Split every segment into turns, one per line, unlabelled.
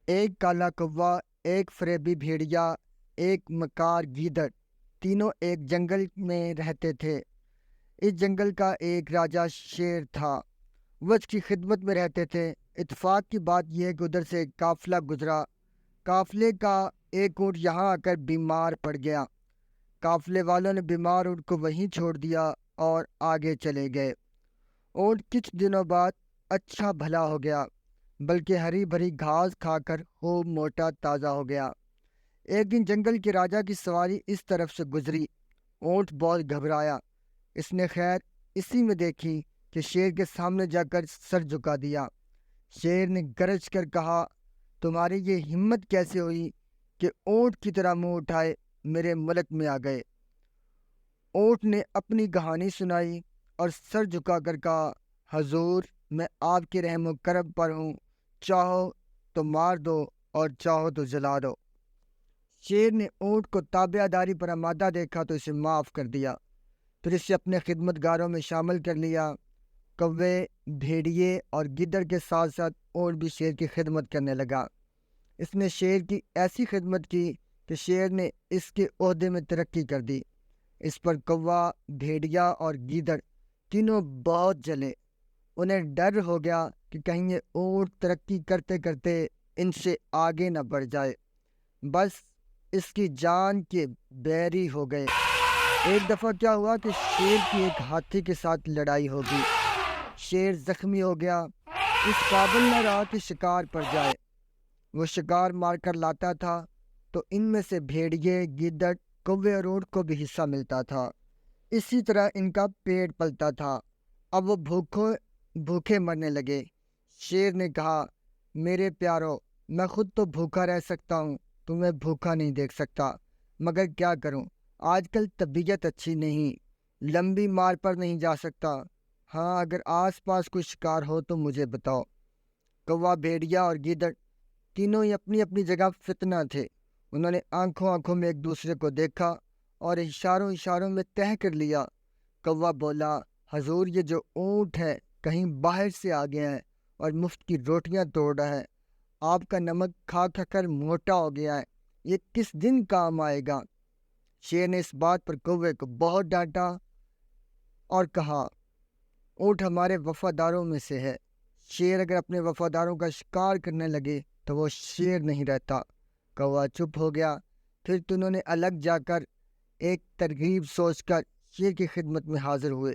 ایک کالا کوا، ایک فریبی بھیڑیا، ایک مکار گیدڑ، تینوں ایک جنگل میں رہتے تھے۔ اس جنگل کا ایک راجا شیر تھا، وہ اس کی خدمت میں رہتے تھے۔ اتفاق کی بات یہ ہے کہ ادھر سے ایک قافلہ گزرا۔ قافلے کا ایک اونٹ یہاں آ کر بیمار پڑ گیا۔ قافلے والوں نے بیمار اونٹ کو وہیں چھوڑ دیا اور آگے چلے گئے۔ اونٹ کچھ دنوں بعد اچھا بھلا ہو گیا، بلکہ ہری بھری گھاس کھا کر خوب موٹا تازہ ہو گیا۔ ایک دن جنگل کے راجا کی سواری اس طرف سے گزری۔ اونٹ بہت گھبرایا۔ اس نے خیر اسی میں دیکھی کہ شیر کے سامنے جا کر سر جھکا دیا۔ شیر نے گرج کر کہا، تمہاری یہ ہمت کیسے ہوئی کہ اونٹ کی طرح منہ اٹھائے میرے ملک میں آ گئے؟ اونٹ نے اپنی کہانی سنائی اور سر جھکا کر کہا، حضور، میں آپ کے رحم و کرم پر ہوں، چاہو تو مار دو اور چاہو تو جلا دو۔ شیر نے اونٹ کو تابع داری پر آمادہ دیکھا تو اسے معاف کر دیا، پھر اسے اپنے خدمت گاروں میں شامل کر لیا۔ کوے، بھیڑیے اور گدڑ کے ساتھ ساتھ اونٹ بھی شیر کی خدمت کرنے لگا۔ اس نے شیر کی ایسی خدمت کی کہ شیر نے اس کے عہدے میں ترقی کر دی۔ اس پر کوا، بھیڑیا اور گیدڑ تینوں بہت جلے۔ انہیں ڈر ہو گیا کہ کہیں یہ اونٹ ترقی کرتے کرتے ان سے آگے نہ بڑھ جائے، بس اس کی جان کے بیری ہو گئے۔ ایک دفعہ کیا ہوا کہ شیر کی ایک ہاتھی کے ساتھ لڑائی ہو گئی۔ شیر زخمی ہو گیا، اس قابل نہ رہا کہ شکار پر جائے۔ وہ شکار مار کر لاتا تھا تو ان میں سے بھیڑیے، گیدڑ، کوے اور اونٹ کو بھی حصہ ملتا تھا۔ اسی طرح ان کا پیٹ پلتا تھا۔ اب وہ بھوکے مرنے لگے۔ شیر نے کہا، میرے پیارو، میں خود تو بھوکا رہ سکتا ہوں، تمہیں بھوکا نہیں دیکھ سکتا، مگر کیا کروں، آج کل طبیعت اچھی نہیں، لمبی مار پر نہیں جا سکتا۔ ہاں، اگر آس پاس کوئی شکار ہو تو مجھے بتاؤ۔ کوا، بھیڑیا اور گیدڑ تینوں ہی اپنی اپنی جگہ فتنہ تھے۔ انہوں نے آنکھوں میں ایک دوسرے کو دیکھا اور اشاروں میں طے کر لیا۔ کوا بولا، حضور، یہ جو اونٹ ہے کہیں باہر سے آ گیا ہے اور مفت کی روٹیاں توڑ رہا ہے۔ آپ کا نمک کھا کھا کر موٹا ہو گیا ہے، یہ کس دن کام آئے گا؟ شیر نے اس بات پر کوے کو بہت ڈانٹا اور کہا، اونٹ ہمارے وفاداروں میں سے ہے، شیر اگر اپنے وفاداروں کا شکار کرنے لگے تو وہ شیر نہیں رہتا۔ کوا چپ ہو گیا۔ پھر انہوں نے الگ جا کر ایک ترغیب سوچ کر شیر کی خدمت میں حاضر ہوئے۔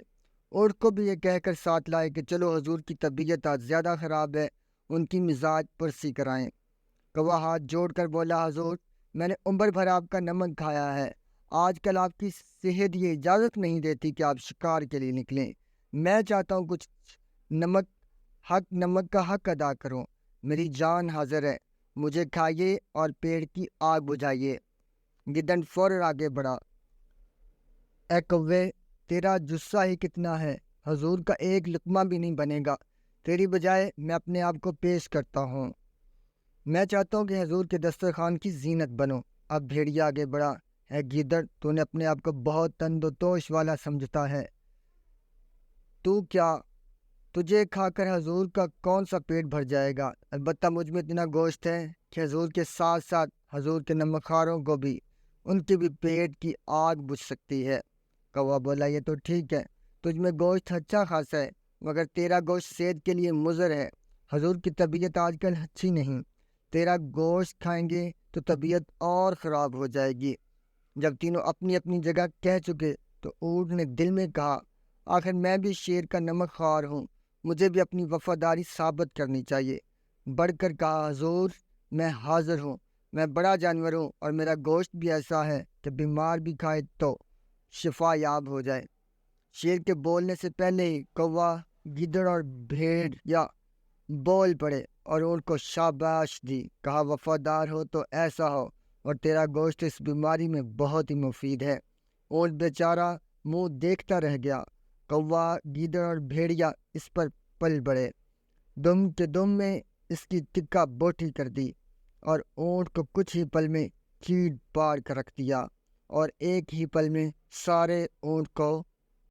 اونٹ کو بھی یہ کہہ کر ساتھ لائے کہ چلو، حضور کی طبیعت آج زیادہ خراب ہے، ان کی مزاج پرسی کرائیں۔ کوا ہاتھ جوڑ کر بولا، حضور، میں نے عمر بھر آپ کا نمک کھایا ہے، آج کل آپ کی صحت یہ اجازت نہیں دیتی کہ آپ شکار کے لیے نکلیں۔ میں چاہتا ہوں کچھ نمک کا حق ادا کروں، میری جان حاضر ہے، مجھے کھائیے اور پیڑ کی آگ بجھائیے۔ گدڑ فوراً آگے بڑھا، اے کوے، تیرا جسہ ہی کتنا ہے، حضور کا ایک لقمہ بھی نہیں بنے گا، تیری بجائے میں اپنے آپ کو پیش کرتا ہوں، میں چاہتا ہوں کہ حضور کے دسترخوان کی زینت بنو۔ اب بھیڑیا آگے بڑھا، اے گیدڑ، تو نے اپنے آپ کو بہت تند و توش والا سمجھتا ہے، تو کیا، تجھے کھا کر حضور کا کون سا پیٹ بھر جائے گا؟ البتہ مجھ میں اتنا گوشت ہے کہ حضور کے ساتھ ساتھ حضور کے نمکخواروں کو بھی، ان کے بھی پیٹ کی آگ بجھ سکتی ہے۔ کوا بولا، یہ تو ٹھیک ہے، تجھ میں گوشت اچھا خاصا ہے، مگر تیرا گوشت صحت کے لیے مضر ہے، حضور کی طبیعت آج کل اچھی نہیں، تیرا گوشت کھائیں گے تو طبیعت اور خراب ہو جائے گی۔ جب تینوں اپنی اپنی جگہ کہہ چکے تو اونٹ نے دل میں کہا، آخر میں بھی شیر کا نمک خوار ہوں، مجھے بھی اپنی وفاداری ثابت کرنی چاہیے۔ بڑھ کر کہا، حضور، میں حاضر ہوں، میں بڑا جانور ہوں اور میرا گوشت بھی ایسا ہے کہ بیمار بھی کھائے تو شفا یاب ہو جائے۔ شیر کے بولنے سے پہلے ہی کوا، گیدڑ اور بھیڑیا بول پڑے اور اونٹ کو شاباش دی، کہا، وفادار ہو تو ایسا ہو، اور تیرا گوشت اس بیماری میں بہت ہی مفید ہے۔ اونٹ بیچارہ منہ دیکھتا رہ گیا۔ کوا، گیدڑ اور بھیڑیا اس پر پل بڑھے، دم کے دم میں اس کی ٹکا بوٹی کر دی اور اونٹ کو کچھ ہی پل میں چیڑ پاڑ کر رکھ دیا، اور ایک ہی پل میں سارے اونٹ کو